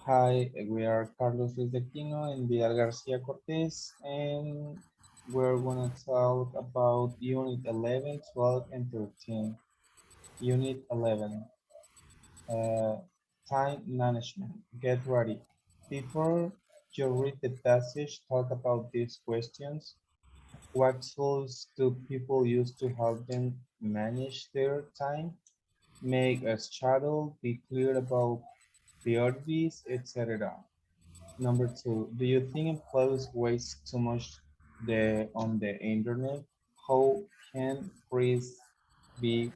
Hi, we are Carlos Luis de Quino and Vidal Garcia Cortez, and we're gonna talk about Unit 11, 12, and 13. Unit 11, uh, Time Management. Get ready. Before you read the passage, talk about these questions. What tools do people use to help them manage their time? Make a schedule, be clear about priorities, etc. Number two, do you think employees waste too much on the internet? How can freeze be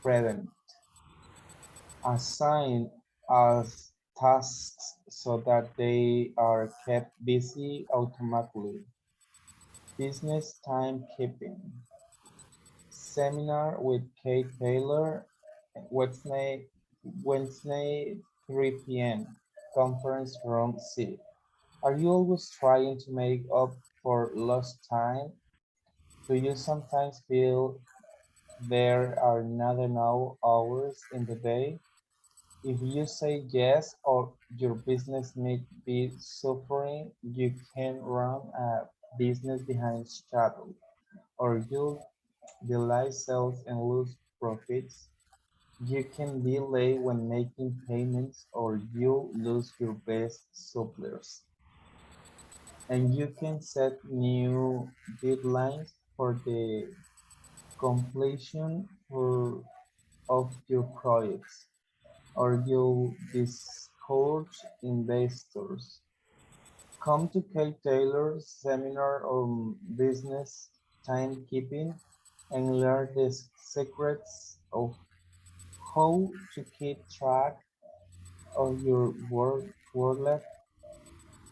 prevented? Assign us tasks so that they are kept busy automatically. Business timekeeping. Seminar with Kate Taylor, Wednesday, Wednesday 3 p.m. Conference room C. Are you always trying to make up for lost time? Do you sometimes feel there are not enough hours in the day? If you say yes or your business may be suffering, you can run a business behind schedule, or you delay sales and lose profits. You can be late when making payments, or you lose your best suppliers. And you can set new deadlines for the completion of your projects, or you'll discourage investors. Come to Kate Taylor's seminar on business timekeeping and learn the secrets of how to keep track of your work.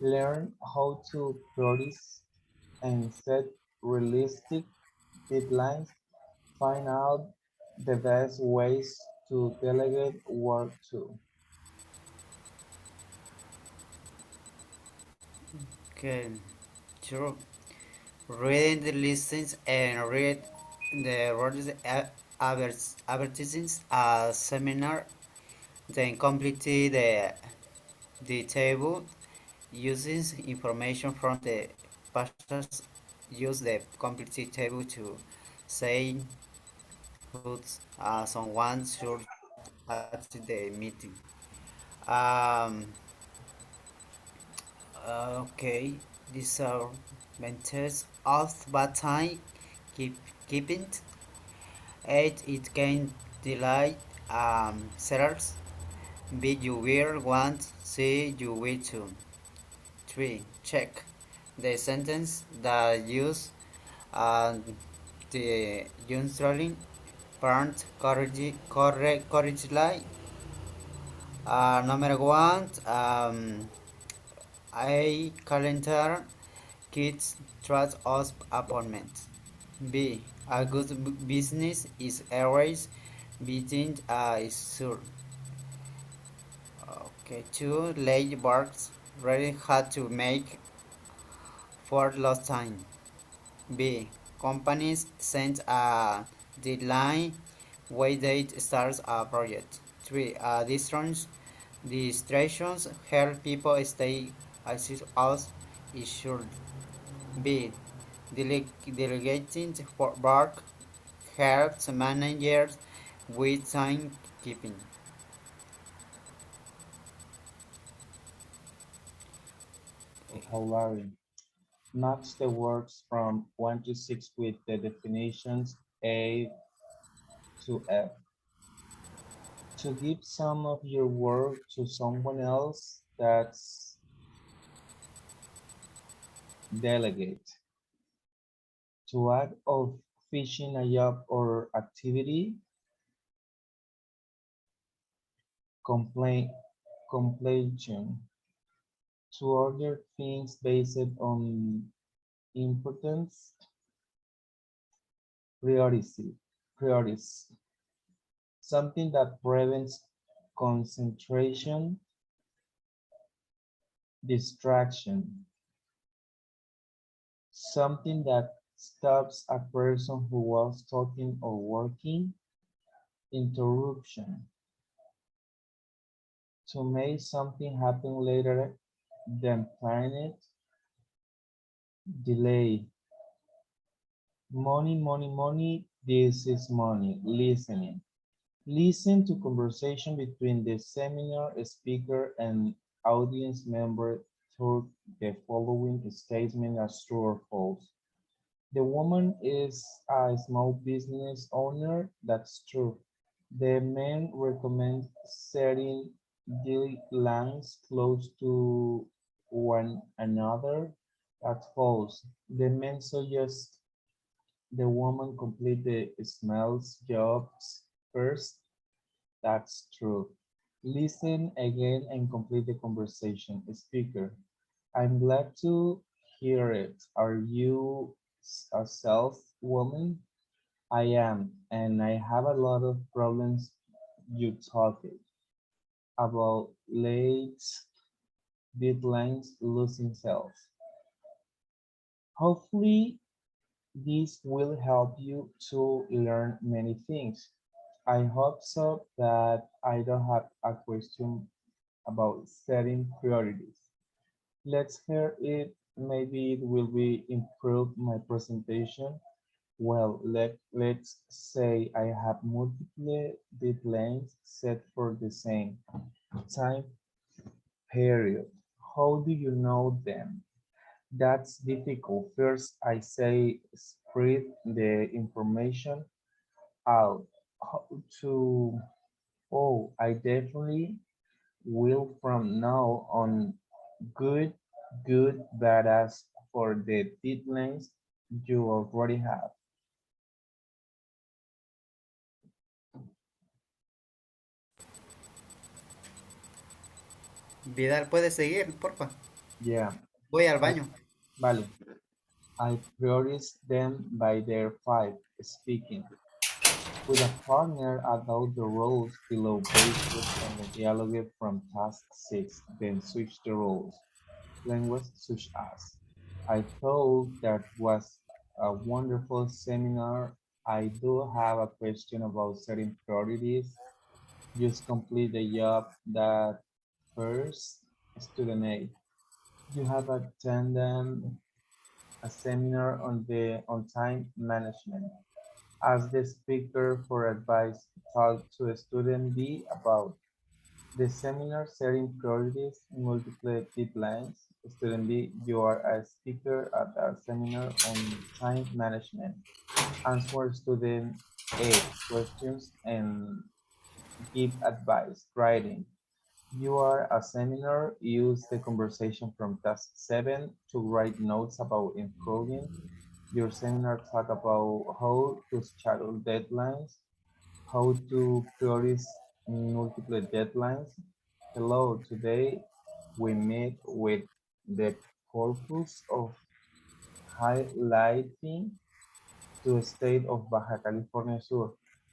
Learn how to prioritize and set realistic deadlines. Find out the best ways to delegate work to. Okay, sure. Reading the listings and read the roles advertisements a seminar, then complete the table using information from the pages. Use the complete table to say who's someone should at the meeting. Um, okay, these are mentors of bad time keep keeping eight it can delay sellers B you will want C you will to 3 check the sentence that use uh, the usually parent correctly. Number one, a calendar kids trust us appointment. B. A good business is always beating is sure. Okay. Two. Late works really had to make for lost time. B. Companies send a deadline way date starts a project. 3. Distractions help people stay as issued. B. Delegating work helps managers with timekeeping. Vocabulary. Match the words from 1 to 6 with the definitions A to F. To give some of your work to someone else, that's delegate. To act of finishing a job or activity, complain, completion. To order things based on importance, priorities. Something that prevents concentration, distraction. Something that stops a person who was talking or working, interruption. To make something happen later than planned, delay. Money, money, money. This is money. Listening. Listen to conversation between the seminar speaker and audience member through the following statement as true or false. The woman is a small business owner. That's true. The men recommend setting deadlines close to one another. That's false. The men suggest the woman complete the smells jobs first. That's true. Listen again and complete the conversation. Speaker, I'm glad to hear it. Are you a self woman? I am, and I have a lot of problems you talked about late deadlines, losing self. Hopefully, this will help you to learn many things. I hope so that I don't have a question about setting priorities. Let's hear it. Maybe it will be improve my presentation. Well, let's say I have multiple deadlines set for the same time period. How do you know them? That's difficult. First, I say spread the information out. How to, oh, I definitely will from now on. Good, good, badass for the deadlines you already have. Vidal, ¿puedes seguir, porfa? Yeah, Voy al I, baño. vale. I prioritize them by their five speaking with a partner about the roles below based on the dialogue from task 6, then switch the roles. Language such as I thought that was a wonderful seminar. I do have a question about setting priorities. Just complete the job that first. Student A. You have attended a seminar on the on time management. Ask the speaker for advice. Talk to student B about the seminar setting priorities, multiple deadlines. Student B, you are a speaker at a seminar on time management. Answer student A questions and give advice. Writing. You are a seminar. Use the conversation from task 7 to write notes about improving. Your seminar talk about how to schedule deadlines, how to prioritize multiple deadlines. Hello, today we meet with the purpose of highlighting the state of Baja California Sur,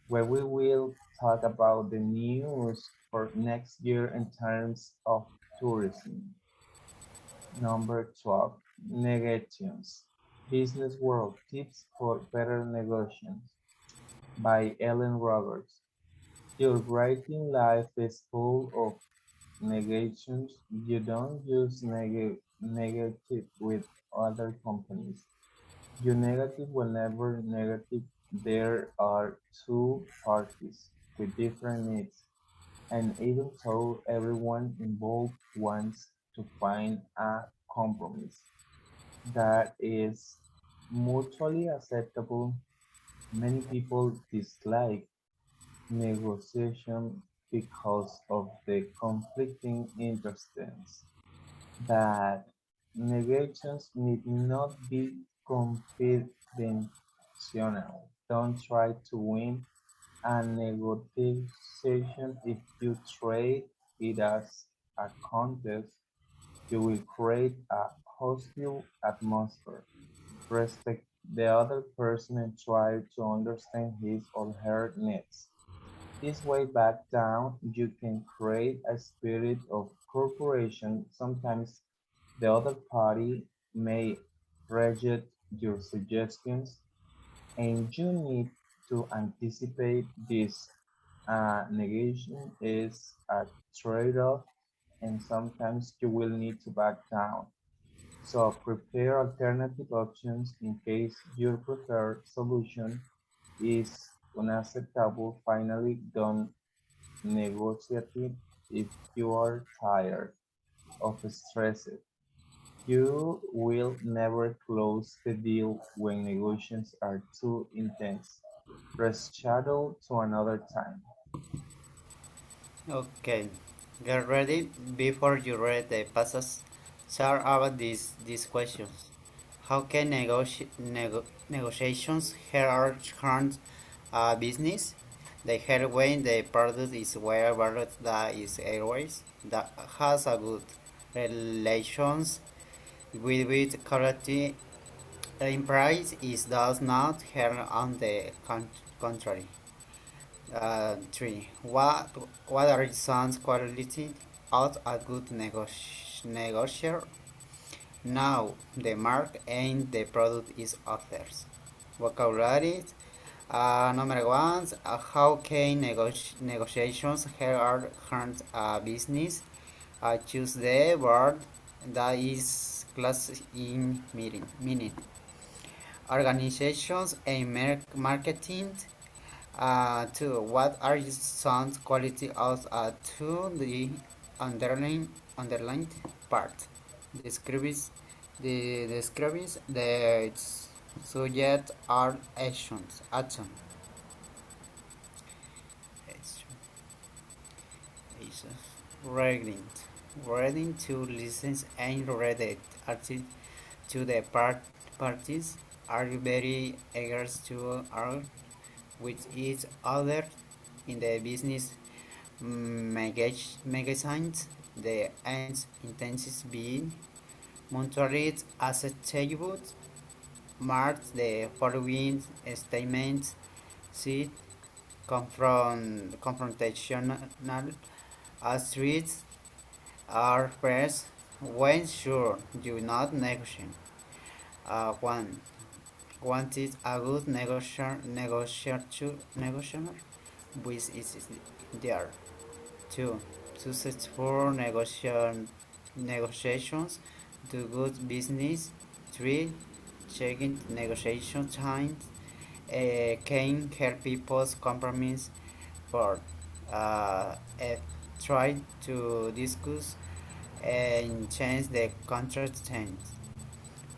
where we will talk about the news for next year in terms of tourism. Number 12, Negations. Business World Tips for Better Negotiations by Ellen Roberts. Your writing life is full of negations. You don't use negative with other companies. You negative whenever negative there are two parties with different needs, and even though everyone involved wants to find a compromise that is mutually acceptable, many people dislike negotiation because of the conflicting interests. That negations need not be confidential. Don't try to win a negotiation if you treat it as a contest. You will create a hostile atmosphere. Respect the other person and try to understand his or her needs. This way back down, you can create a spirit of cooperation. Sometimes the other party may reject your suggestions, and you need to anticipate this. Negation is a trade-off and sometimes you will need to back down. So prepare alternative options in case your preferred solution is unacceptable. Finally, don't negotiate if you are tired of stressing. You will never close the deal when negotiations are too intense. Reschedule to another time. Okay, get ready before you read the passage. Share about these questions. How can negotiations hurt business? The hurt when the product is well valued that is airways that has a good relations with quality in price is does not hurt on the contrary. 3. What are some quality of a good negotiator? Now, the mark and the product is others. Vocabulary. Number 1. How can negotiations hurt a business? Choose the word that is class in meaning. Organizations and marketing. 2. What are some quality of to the underlined part? Describes the subject or action. Reading. Reading to listen and read it. Article to the parties are very eager to argue with each other in the business magazines. The ends intensive being monitored as a table marks the following statements: see confrontational streets are first when sure do not negotiate. 1. Wanted a good negotiator with is there. 2. Successful negotiations do good business. 3. Checking negotiation times can help people's compromise. 4. F. Try to discuss and change the contract terms.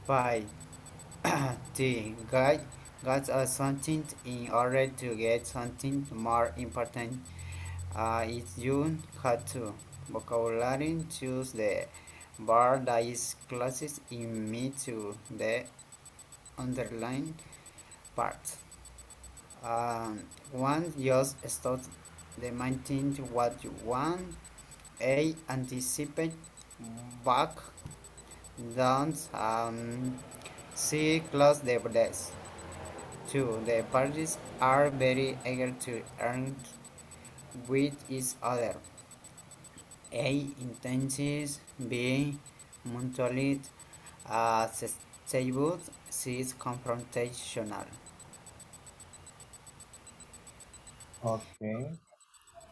5. D. Guide us something in order to get something more important. It's you had to. Vocabulary choose the word that is closest in me to the underlined part. One just start demanding what you want. A. Anticipate back. Don't C. Close the desk. 2. The parties are very eager to earn with each other. A. Intentions. B. Mutually stable. C. Confrontational. Okay.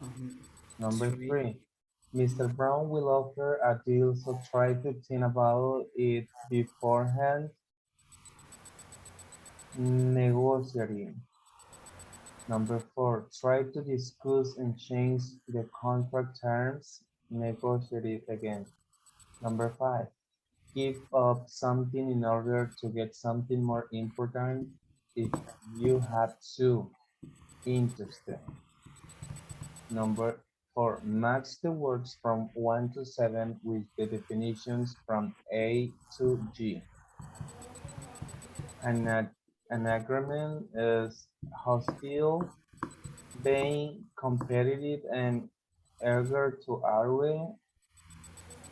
Mhm. Number 3. 3. Mr. Brown will offer a deal, so try to think about it beforehand. Negotiating. Number 4. Try to discuss and change the contract terms. Negotiate it again. Number 5. Give up something in order to get something more important if you have to. Interesting. Number 4. Match the words from 1 to 7 with the definitions from A to G. An anagram is hostile, being competitive, and eager to argue.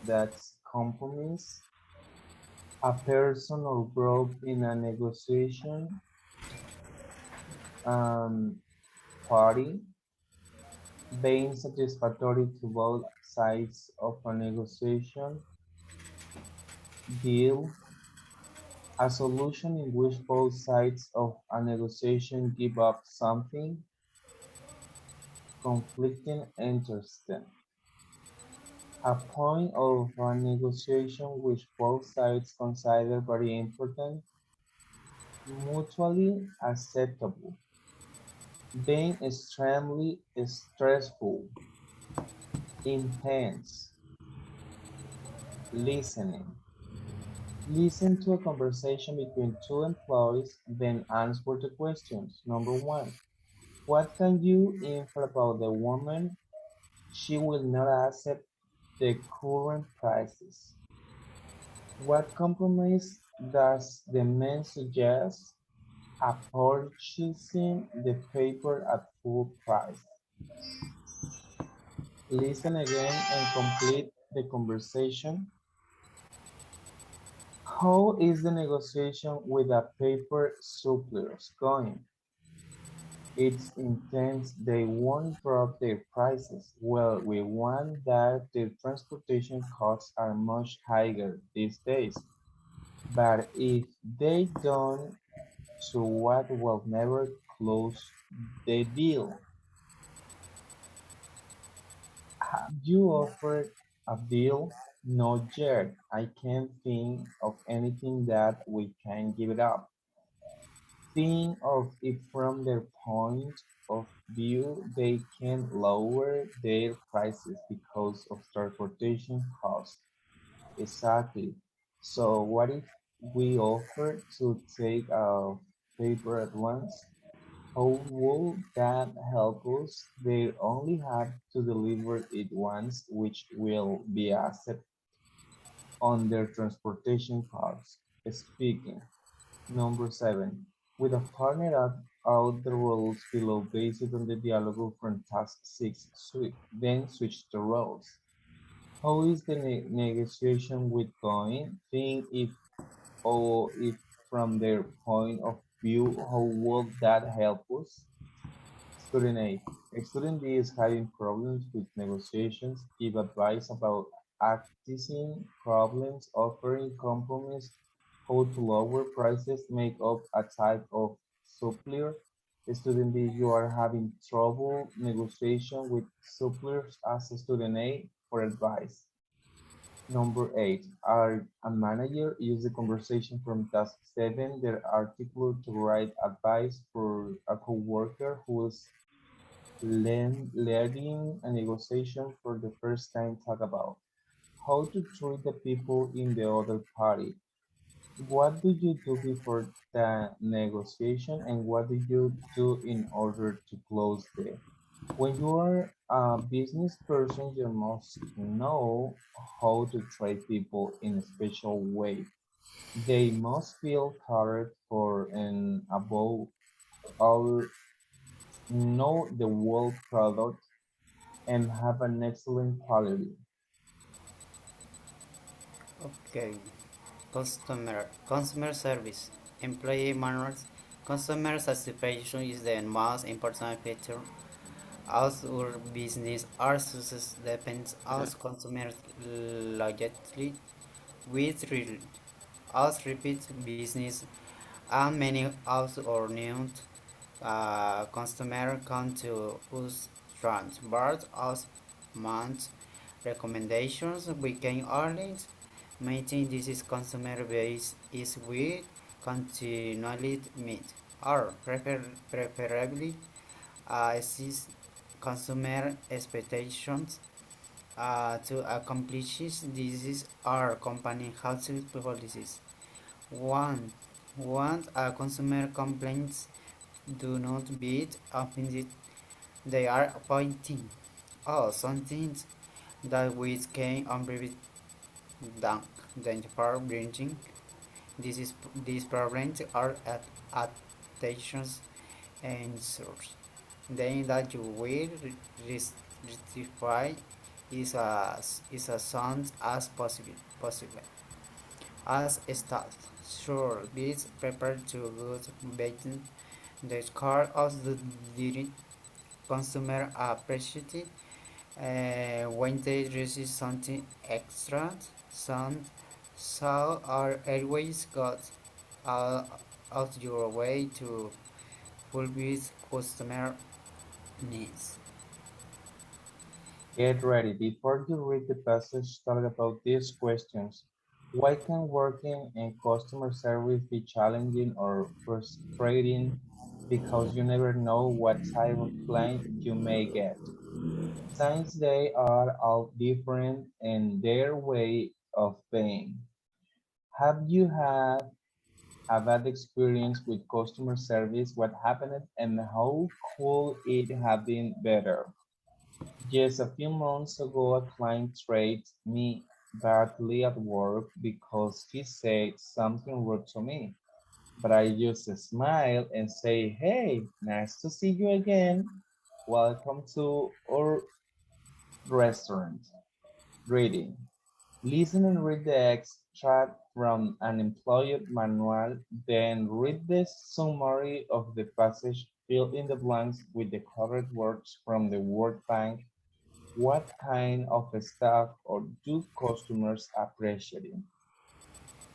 That's compromise. A person or group in a negotiation um, party being satisfactory to both sides of a negotiation deal, a solution in which both sides of a negotiation give up something, conflicting interests. A point of a negotiation which both sides consider very important, mutually acceptable, being extremely stressful, intense, listening. Listen to a conversation between two employees, then answer the questions. Number one, what can you infer about the woman? She will not accept the current prices. What compromise does the man suggest? A purchasing the paper at full price. Listen again and complete the conversation. How is the negotiation with the paper suppliers going? It's intense. They won't drop their prices. Well, we want that the transportation costs are much higher these days. But if they don't, so what will never close the deal? Have you offered a deal? Not yet. I can't think of anything that we can give it up. Think of it from their point of view. They can lower their prices because of transportation costs. Exactly. So what if we offer to take a paper at once? How would that help us? They only have to deliver it once, which will be accepted on their transportation costs. Speaking. Number seven. With a partner out the rules below based on the dialogue from task 6, then switch the roles. How is the negotiation with going? Think if or if from their point of view, how would that help us? Student A. Student B is having problems with negotiations. Give advice about accessing problems, offering compromise, how to lower prices, make up a type of supplier. Student B, you are having trouble negotiation with suppliers as a student A for advice. Number eight, are a manager use the conversation from task seven, their article to write advice for a coworker who is leading a negotiation for the first time. Talk about how to treat the people in the other party. What do you do before the negotiation and what do you do in order to close the? When you are a business person, you must know how to treat people in a special way. They must feel cared for and above all know the whole product and have an excellent quality. Okay. Customer service, employee manuals. Customer satisfaction is the most important feature as our business. Our success depends on customer loyalty with us repeat business and many of our new customer come to us but us month recommendations we can early maintain this is customer base is we continually meet or preferably assist customer expectations to accomplish this is our company health policies. One, want a consumer complaints do not be offended. They are pointing out something that we can improve than for bringing. These problems are at attentions and source. Then that you will rectify is as soon as possible. As a start, sure, be prepared to good baiting the car of the direct consumer appreciate when they receive something extra. Some so are always got out of your way to fulfill customer needs. Get ready. Before you read the passage, talk about these questions. Why can working in customer service be challenging or frustrating? Because you never know what type of client you may get. Since they are all different in their way of being. Have you had a bad experience with customer service? What happened and how could it have been better? Just a few months ago, a client treated me badly at work because he said something rude to me. But I just smile and say, hey, nice to see you again. Welcome to our restaurant. Reading. Listen and read the extract from an employee manual, then read the summary of the passage, fill in the blanks with the correct words from the word bank. What kind of staff or do customers appreciate?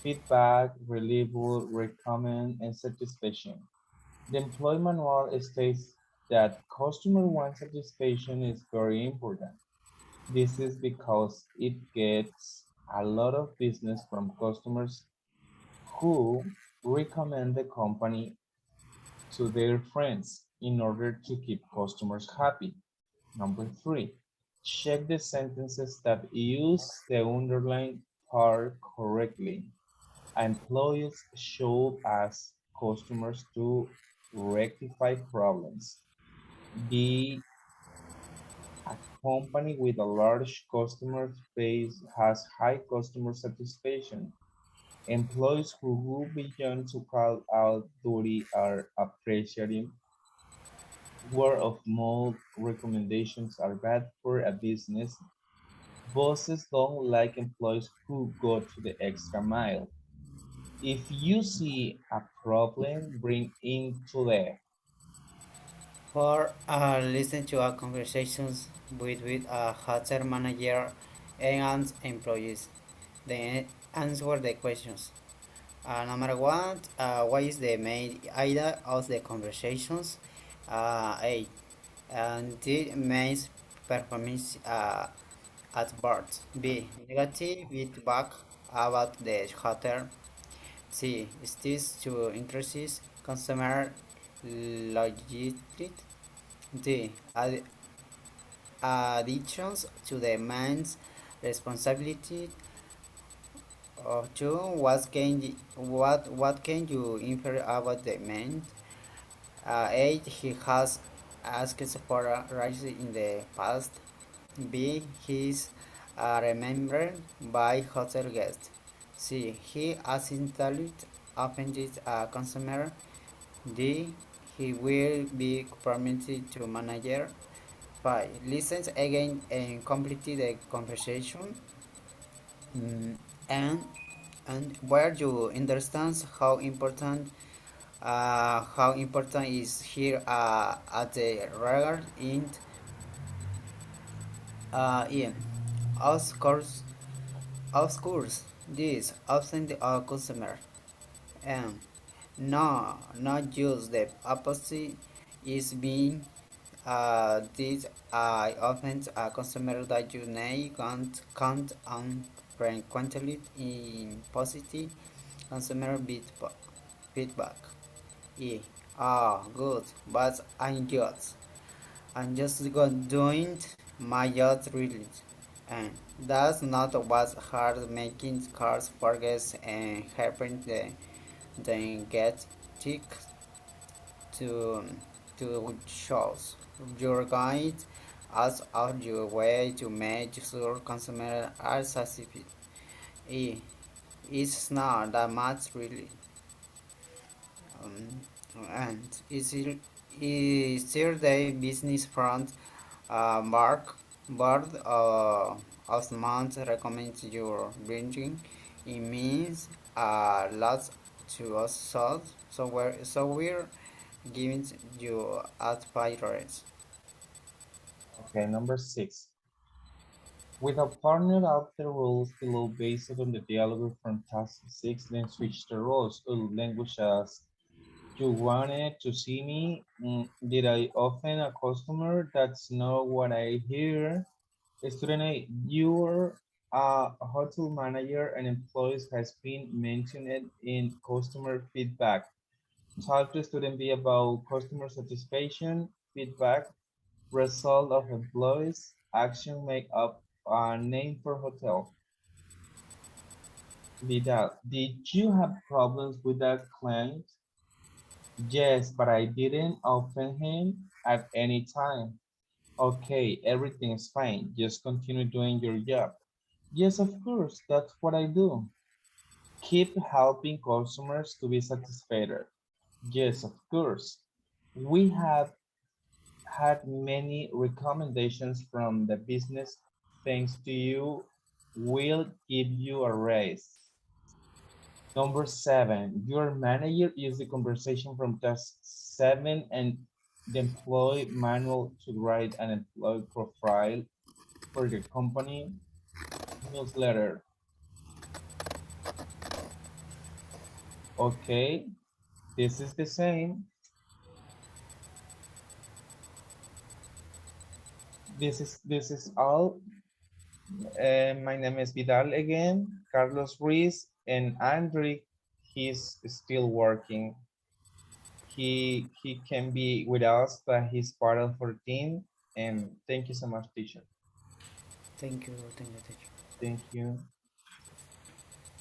Feedback, reliable, recommend, and satisfaction. The employee manual states that customer one satisfaction is very important. This is because it gets a lot of business from customers who recommend the company to their friends in order to keep customers happy. Number three, check the sentences that use the underlined part correctly. Employees should ask customers to rectify problems. The A company with a large customer base has high customer satisfaction. Employees who go beyond to call out duty are appreciated. Word of mouth recommendations are bad for a business. Bosses don't like employees who go to the extra mile. If you see a problem, bring into the For listen to our conversations with a HR manager and employees. Then answer the questions. No matter what is the main idea of the conversations? A. And the main performance at birth. B. Negative feedback about the hotel. C. Steps to increase customer loyalty. D. Additions to the man's responsibility. Two. What can you infer about the man? 8. He has asked for a rise in the past. B. He is remembered by hotel guests. C. He accidentally offended a customer. D. He will be permitted to manager. 5. Listen again and complete the conversation. Mm, and where you understand how important is here at the regard in in of course this often the customer and no not just the opposite is being this often a customer that you may count on frequently in positive consumer feedback. Yeah. Good, but I'm just doing my job really, and that's not what's hard making cars progress and helping them get tick to shows. Your guide as out your way to make sure consumers are satisfied. Eh, It's not that much really. Um, and is there the business front mark board of the month recommends your drinking? It means lots to us so we're giving you advice. okay, number six. With a partner out the rules below based on the dialogue from task 6, then switch the roles to language as you wanted to see me? Did I offend a customer? That's not what I hear. Student A, your hotel manager and employees has been mentioned in customer feedback. Talk to student B about customer satisfaction, feedback, result of employees, action make up a name for hotel. Vidal, did you have problems with that client? Yes, but I didn't offend him at any time. Okay, everything is fine. Just continue doing your job. Yes, of course, that's what I do. Keep helping customers to be satisfied. Yes, of course. We have had many recommendations from the business. Thanks to you, we'll give you a raise. Number seven, your manager used the conversation from task seven and the employee manual to write an employee profile for the company newsletter. Okay, this is the same. This is all. My name is Vidal again. Carlos Ruiz and Andre. He's still working. He can be with us, but he's part of our team. And thank you so much, teacher. Thank you, teacher. Thank you.